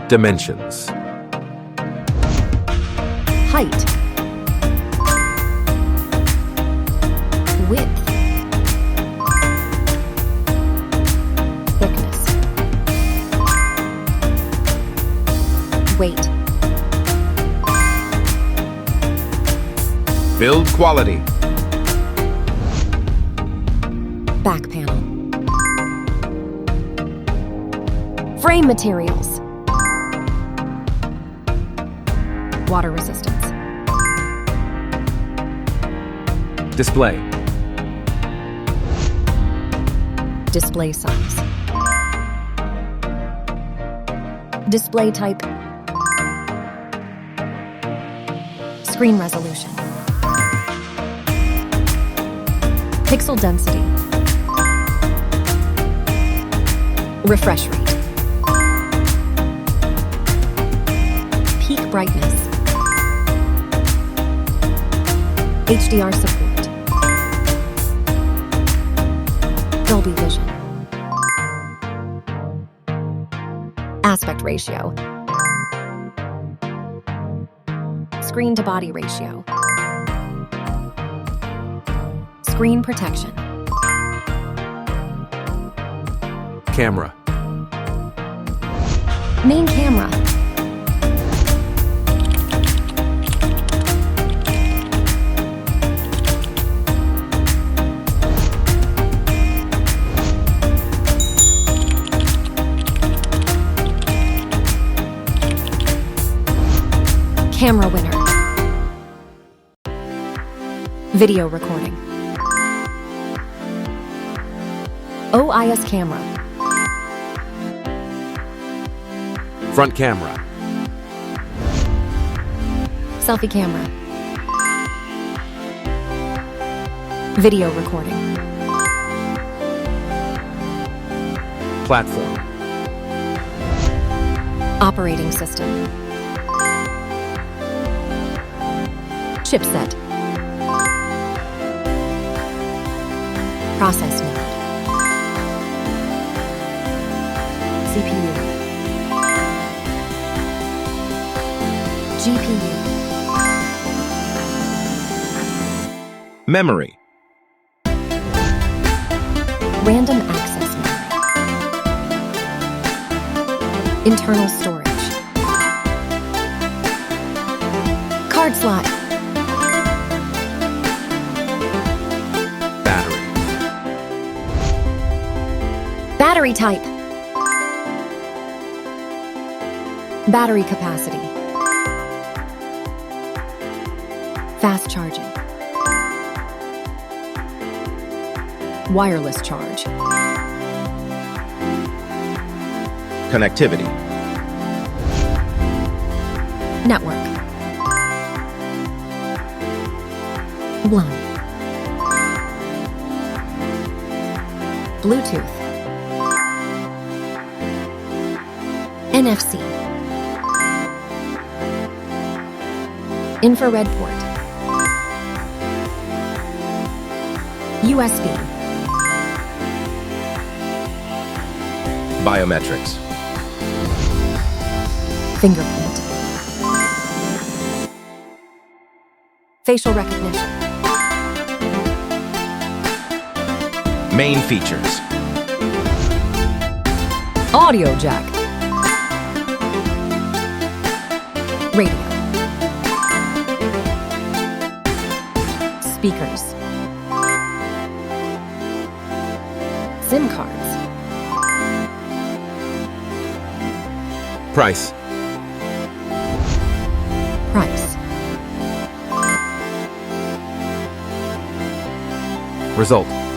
Dimensions. Height. Width. Thickness. Weight. Build quality. Back panel. Frame materials. Water resistance. Display. Display size. Display type. Screen resolution. Pixel density. Refresh rate. Peak brightness. HDR support. Dolby Vision. Aspect ratio. Screen to body ratio. Screen protection. Camera. Main camera. Camera winner. Video recording. OIS camera. Front camera. Selfie camera. Video recording. Platform. Operating system. Chipset. Process mode. CPU. GPU. Memory. Random access memory. Internal storage. Card slot. Battery. Battery type. Battery capacity. Fast charging. Wireless charge. Connectivity. Network. LAN. Bluetooth. NFC. Infrared port. USB. Biometrics. Fingerprint. Facial recognition. Main features. Audio jack. Radio. Speakers. SIM cards. Price. Price. Result.